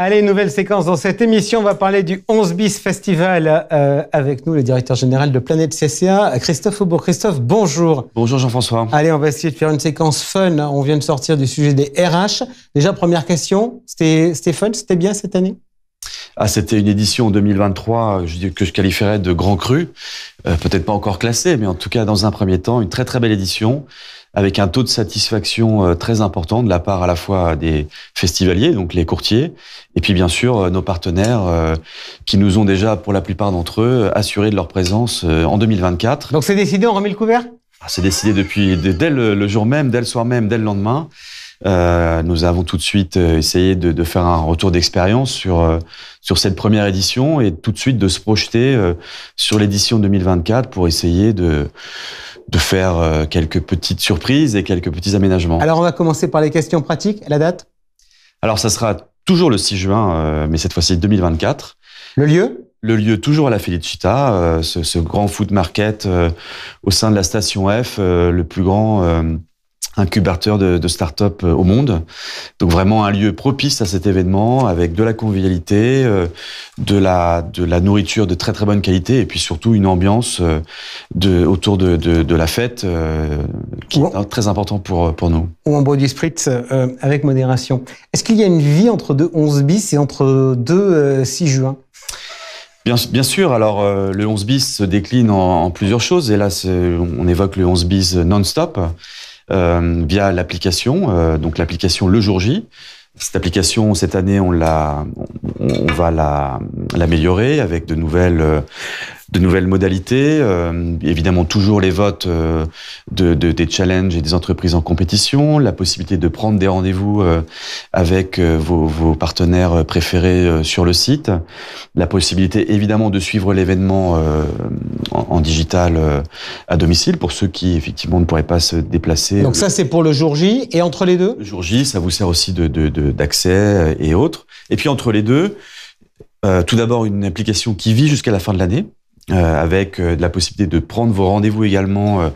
Allez, nouvelle séquence dans cette émission. On va parler du 11 bis Festival avec nous, le directeur général de Planète CCA, Christophe Aubourg. Christophe, bonjour. Bonjour Jean-François. Allez, on va essayer de faire une séquence fun. On vient de sortir du sujet des RH. Déjà, première question, c'était fun, c'était bien cette année? C'était une édition 2023 que je qualifierais de grand cru. Peut-être pas encore classée, mais en tout cas, dans un premier temps, une très très belle édition avec un taux de satisfaction très important de la part à la fois des festivaliers, donc les courtiers, et puis bien sûr nos partenaires qui nous ont déjà, pour la plupart d'entre eux, assuré de leur présence en 2024. Donc c'est décidé, on remet le couvert? C'est décidé dès le jour même, dès le soir même, dès le lendemain. Nous avons tout de suite essayé de faire un retour d'expérience sur cette première édition et tout de suite de se projeter sur l'édition 2024 pour essayer de faire quelques petites surprises et quelques petits aménagements. Alors on va commencer par les questions pratiques. La date? Alors ça sera toujours le 6 juin, mais cette fois-ci 2024. Le lieu? Le lieu toujours à la Felicita, ce grand food market au sein de la station F, le plus grand incubateur de start-up au monde. Donc vraiment un lieu propice à cet événement avec de la convivialité, de la nourriture de très très bonne qualité et puis surtout une ambiance autour de la fête qui est très important pour nous. Ou en body spritz avec modération. Est-ce qu'il y a une vie entre deux 11 bis et entre deux 6 juin? Bien sûr. Alors, le 11 bis se décline en plusieurs choses. Et là, on évoque le 11 bis non-stop via l'application, donc l'application Le Jour J. Cette application, cette année, on va l'améliorer avec de nouvelles modalités. Évidemment, toujours les votes des challenges et des entreprises en compétition, la possibilité de prendre des rendez-vous avec vos partenaires préférés sur le site, la possibilité évidemment de suivre l'événement en digital à domicile pour ceux qui effectivement ne pourraient pas se déplacer. Donc ça, c'est pour le jour J. Et entre les deux? Le jour J, ça vous sert aussi d'accès et autres. Et puis entre les deux, tout d'abord une application qui vit jusqu'à la fin de l'année, avec de la possibilité de prendre vos rendez-vous également,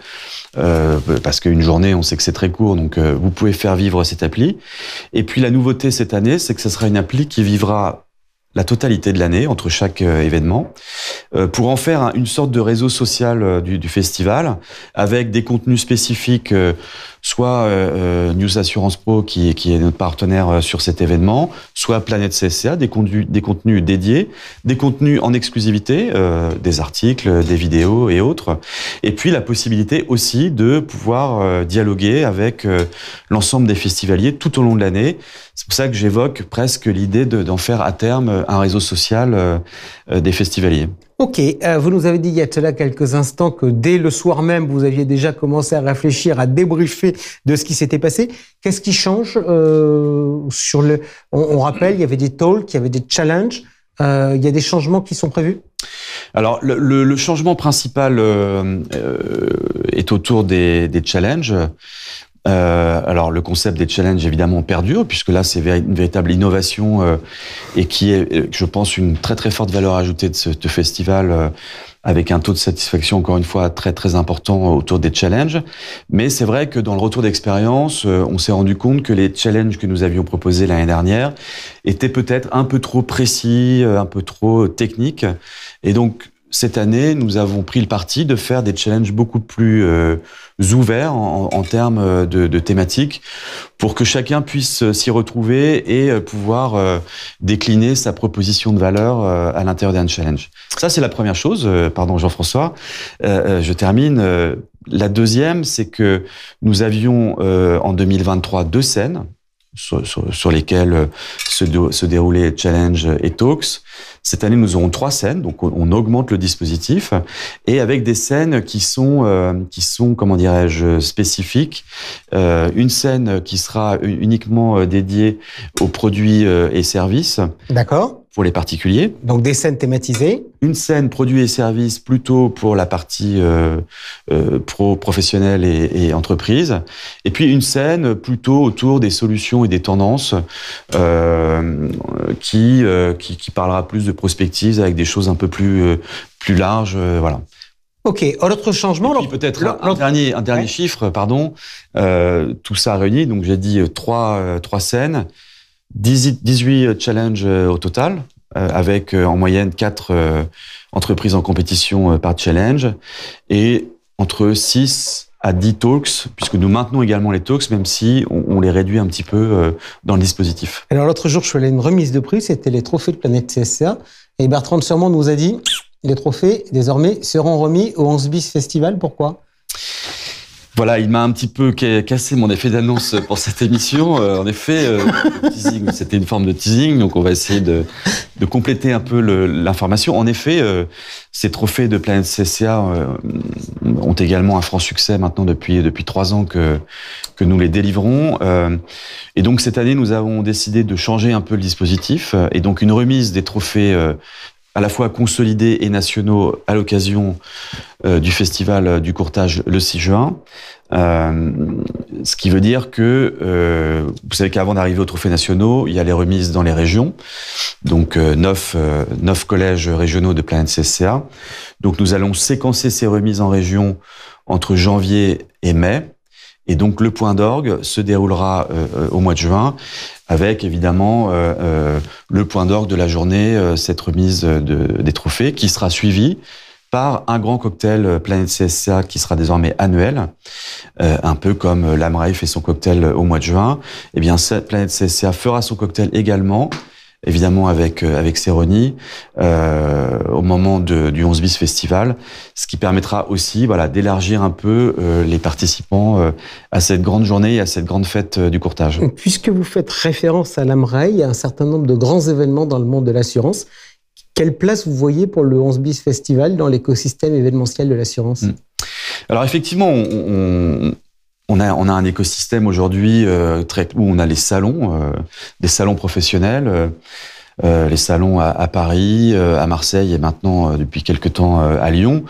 parce qu'une journée, on sait que c'est très court, donc vous pouvez faire vivre cette appli. Et puis la nouveauté cette année, c'est que ce sera une appli qui vivra la totalité de l'année entre chaque événement, pour en faire une sorte de réseau social du festival, avec des contenus spécifiques, soit News Assurance Pro qui est notre partenaire sur cet événement, soit Planète CSCA, des contenus dédiés, des contenus en exclusivité, des articles, des vidéos et autres, et puis la possibilité aussi de pouvoir dialoguer avec l'ensemble des festivaliers tout au long de l'année. C'est pour ça que j'évoque presque l'idée d'en faire à terme un réseau social des festivaliers. Ok, vous nous avez dit il y a cela quelques instants que dès le soir même, vous aviez déjà commencé à réfléchir, à débriefer de ce qui s'était passé. Qu'est-ce qui change sur le... On rappelle, il y avait des talks, il y avait des challenges. Il y a des changements qui sont prévus? Alors, le changement principal est autour des challenges. Alors le concept des challenges évidemment perdure puisque là c'est une véritable innovation et qui est, je pense, une très très forte valeur ajoutée de ce festival avec un taux de satisfaction encore une fois très très important autour des challenges. Mais c'est vrai que dans le retour d'expérience, on s'est rendu compte que les challenges que nous avions proposés l'année dernière étaient peut-être un peu trop précis, un peu trop techniques, et donc cette année, nous avons pris le parti de faire des challenges beaucoup plus ouverts en termes de thématiques pour que chacun puisse s'y retrouver et pouvoir décliner sa proposition de valeur à l'intérieur d'un challenge. Ça, c'est la première chose. Pardon, Jean-François. Je termine. La deuxième, c'est que nous avions en 2023 2 scènes sur lesquelles se déroulaient Challenge et Talks. Cette année, nous aurons 3 scènes, donc on augmente le dispositif, et avec des scènes qui sont comment dirais-je, spécifiques. Une scène qui sera uniquement dédiée aux produits et services. D'accord. Pour les particuliers. Donc des scènes thématisées. Une scène produits et services plutôt pour la partie professionnelle et entreprise. Et puis une scène plutôt autour des solutions et des tendances qui parlera plus de prospective avec des choses un peu plus larges. Voilà. Ok, autre changement. Et puis peut-être un dernier chiffre, pardon. Tout ça réuni, donc j'ai dit trois scènes. 18 challenges au total, avec en moyenne 4 entreprises en compétition par challenge, et entre 6 à 10 talks, puisque nous maintenons également les talks, même si on les réduit un petit peu dans le dispositif. Alors l'autre jour, je suis allé à une remise de prix, c'était les trophées de Planète CSA, et Bertrand de Surmont nous a dit les trophées, désormais, seront remis au 11 bis Festival. Pourquoi ? Voilà, il m'a un petit peu cassé mon effet d'annonce pour cette émission. En effet, le teasing, c'était une forme de teasing, donc on va essayer de compléter un peu l'information. En effet, ces trophées de Planète CSA ont également un franc succès maintenant depuis 3 ans que nous les délivrons. Et donc cette année, nous avons décidé de changer un peu le dispositif, et donc une remise des trophées à la fois consolidés et nationaux à l'occasion du festival du courtage le 6 juin. Ce qui veut dire que, vous savez qu'avant d'arriver aux trophées nationaux, il y a les remises dans les régions. Donc 9 collèges régionaux de Planète CSCA. Donc nous allons séquencer ces remises en région entre janvier et mai. Et donc le point d'orgue se déroulera au mois de juin, avec évidemment le point d'orgue de la journée, cette remise des trophées, qui sera suivie par un grand cocktail Planète CSCA qui sera désormais annuel, un peu comme l'Amraï fait son cocktail au mois de juin. Eh bien, cette Planète CSCA fera son cocktail également, évidemment avec Céroni, au moment du 11 bis Festival, ce qui permettra aussi d'élargir un peu les participants à cette grande journée et à cette grande fête du courtage. Puisque vous faites référence à l'Amraï, il y a un certain nombre de grands événements dans le monde de l'assurance. Quelle place vous voyez pour le 11 bis Festival dans l'écosystème événementiel de l'assurance ? Alors effectivement, on a un écosystème aujourd'hui où on a les salons, des salons professionnels, les salons à Paris, à Marseille et maintenant depuis quelque temps à Lyon.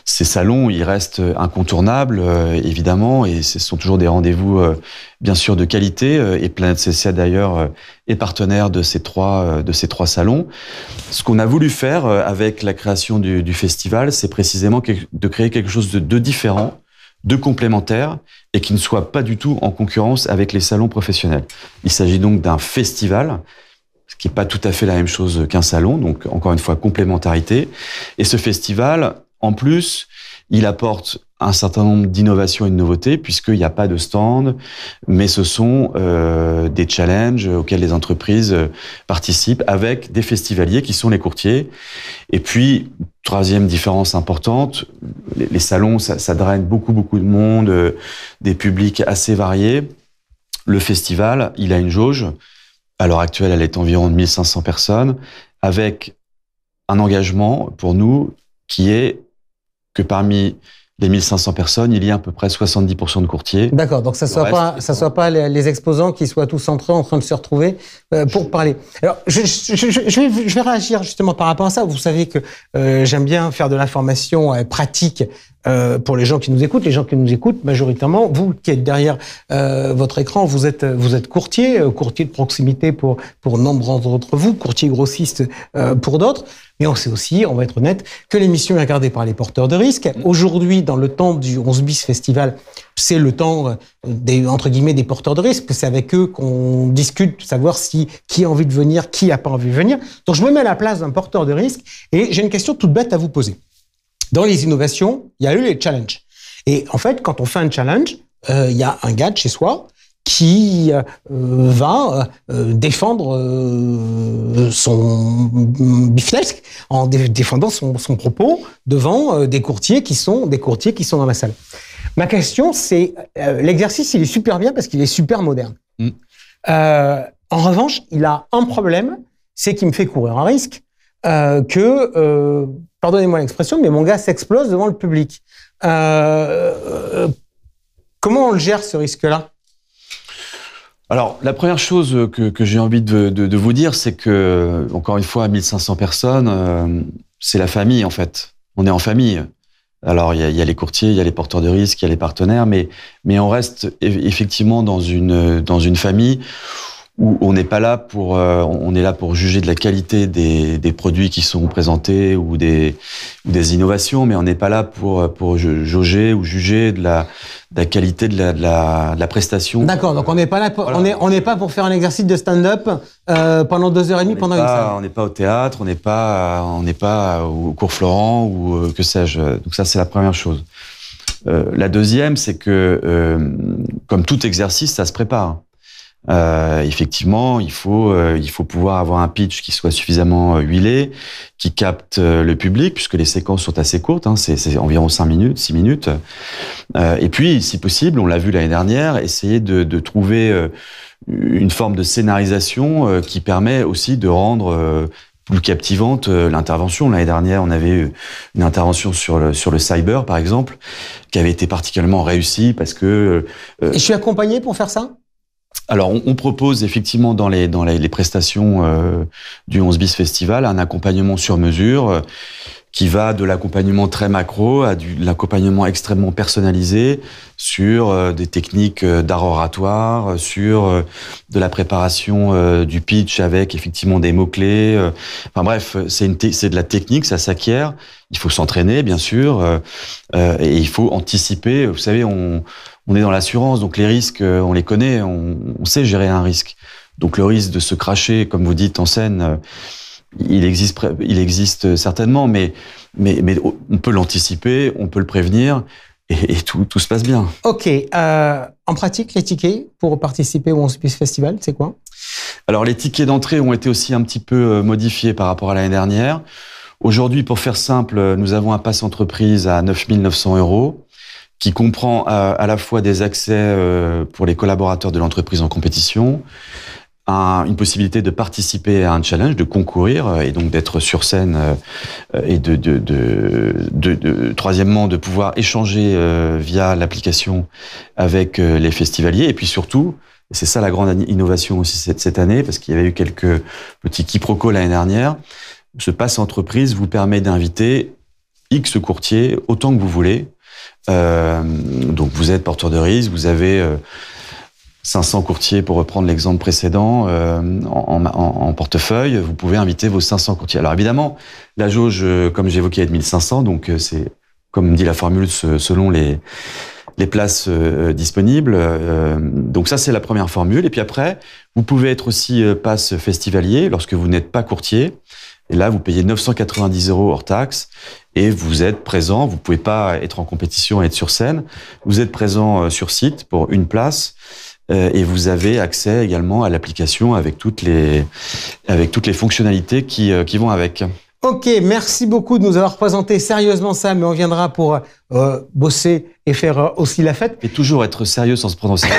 Ces salons, ils restent incontournables évidemment, et ce sont toujours des rendez-vous bien sûr de qualité. Et Planète CSCA d'ailleurs est partenaire de ces trois salons. Ce qu'on a voulu faire avec la création du festival, c'est précisément de créer quelque chose de différent, de complémentaire, et qui ne soit pas du tout en concurrence avec les salons professionnels. Il s'agit donc d'un festival, ce qui n'est pas tout à fait la même chose qu'un salon, donc encore une fois complémentarité. Et ce festival, en plus, il apporte un certain nombre d'innovations et de nouveautés, puisqu'il n'y a pas de stand, mais ce sont des challenges auxquels les entreprises participent avec des festivaliers qui sont les courtiers. Et puis, troisième différence importante, les salons, ça draine beaucoup de monde, des publics assez variés. Le festival, il a une jauge. À l'heure actuelle, elle est environ de 1500 personnes, avec un engagement pour nous qui est que parmi les 1500 personnes, il y a à peu près 70% de courtiers. D'accord, donc ça soit pas les exposants qui soient tous entre eux en train de se retrouver pour parler. Alors, je vais réagir justement par rapport à ça. Vous savez que j'aime bien faire de l'information pratique pour les gens qui nous écoutent. Les gens qui nous écoutent, majoritairement, vous qui êtes derrière votre écran, vous êtes courtier de proximité pour nombre d'entre vous, courtier grossiste pour d'autres. Mais on sait aussi, on va être honnête, que l'émission est regardée par les porteurs de risques. Aujourd'hui, dans le temps du 11 bis Festival, c'est le temps entre guillemets des porteurs de risques. C'est avec eux qu'on discute, de savoir qui a envie de venir, qui n'a pas envie de venir. Donc je me mets à la place d'un porteur de risque et j'ai une question toute bête à vous poser. Dans les innovations, il y a eu les challenges. Et en fait, quand on fait un challenge, il y a un gars de chez soi qui va défendre son business en défendant son propos devant des courtiers qui sont dans la salle. Ma question, c'est l'exercice, il est super bien parce qu'il est super moderne. En revanche, il a un problème, c'est qu'il me fait courir un risque pardonnez-moi l'expression, mais mon gars s'explose devant le public. Comment on le gère, ce risque-là ? Alors, la première chose que j'ai envie de vous dire, c'est que, encore une fois, 1500 personnes, c'est la famille, en fait. On est en famille. Alors, il y a les courtiers, il y a les porteurs de risques, il y a les partenaires, mais on reste effectivement dans une famille où on n'est pas là pour, on est là pour juger de la qualité des produits qui sont présentés ou des innovations, mais on n'est pas là pour jauger ou juger de la qualité de la prestation. D'accord, donc on n'est pas là pour, voilà. on n'est pas pour faire un exercice de stand-up pendant 2h30 pendant une salle. On n'est pas au théâtre, on n'est pas au cours Florent ou que sais-je. Donc ça, c'est la première chose. La deuxième, c'est que comme tout exercice, ça se prépare. Effectivement, il faut pouvoir avoir un pitch qui soit suffisamment huilé, qui capte le public, puisque les séquences sont assez courtes, hein, c'est environ 5 minutes, 6 minutes. Et puis, si possible, on l'a vu l'année dernière, essayer de trouver une forme de scénarisation qui permet aussi de rendre plus captivante l'intervention. L'année dernière, on avait eu une intervention sur le cyber, par exemple, qui avait été particulièrement réussie parce que... Et je suis accompagné pour faire ça ? Alors, on propose effectivement dans les prestations du 11 bis Festival un accompagnement sur mesure qui va de l'accompagnement très macro à l'accompagnement extrêmement personnalisé sur des techniques d'art oratoire, sur de la préparation du pitch avec effectivement des mots-clés. Enfin bref, c'est de la technique, ça s'acquiert. Il faut s'entraîner, bien sûr, et il faut anticiper. Vous savez, on est dans l'assurance, donc les risques, on les connaît, on sait gérer un risque. Donc le risque de se cracher, comme vous dites, en scène, il existe certainement, mais on peut l'anticiper, on peut le prévenir, et tout se passe bien. Ok. En pratique, les tickets pour participer au 11 bis Festival, c'est quoi ? Alors les tickets d'entrée ont été aussi un petit peu modifiés par rapport à l'année dernière. Aujourd'hui, pour faire simple, nous avons un pass entreprise à 9 900 €, qui comprend à la fois des accès pour les collaborateurs de l'entreprise en compétition, une possibilité de participer à un challenge, de concourir et donc d'être sur scène et troisièmement de pouvoir échanger via l'application avec les festivaliers et puis surtout, et c'est ça la grande innovation aussi cette année parce qu'il y avait eu quelques petits quiproquos l'année dernière, ce pass entreprise vous permet d'inviter X courtiers autant que vous voulez. Donc vous êtes porteur de risque, vous avez 500 courtiers pour reprendre l'exemple précédent en portefeuille, vous pouvez inviter vos 500 courtiers. Alors évidemment, la jauge, comme j'évoquais, est de 1500, donc c'est, comme dit la formule, selon les places disponibles. Donc ça, c'est la première formule. Et puis après, vous pouvez être aussi pass festivalier lorsque vous n'êtes pas courtier. Et là, vous payez 990 € hors taxe et vous êtes présent. Vous pouvez pas être en compétition et être sur scène. Vous êtes présent sur site pour une place et vous avez accès également à l'application avec toutes les fonctionnalités qui vont avec. Ok, merci beaucoup de nous avoir présenté sérieusement ça, mais on viendra pour bosser et faire aussi la fête. Et toujours être sérieux sans se prendre au sérieux.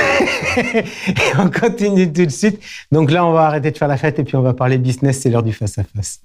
On continue tout de suite. Donc là, on va arrêter de faire la fête et puis on va parler business, c'est l'heure du face-à-face.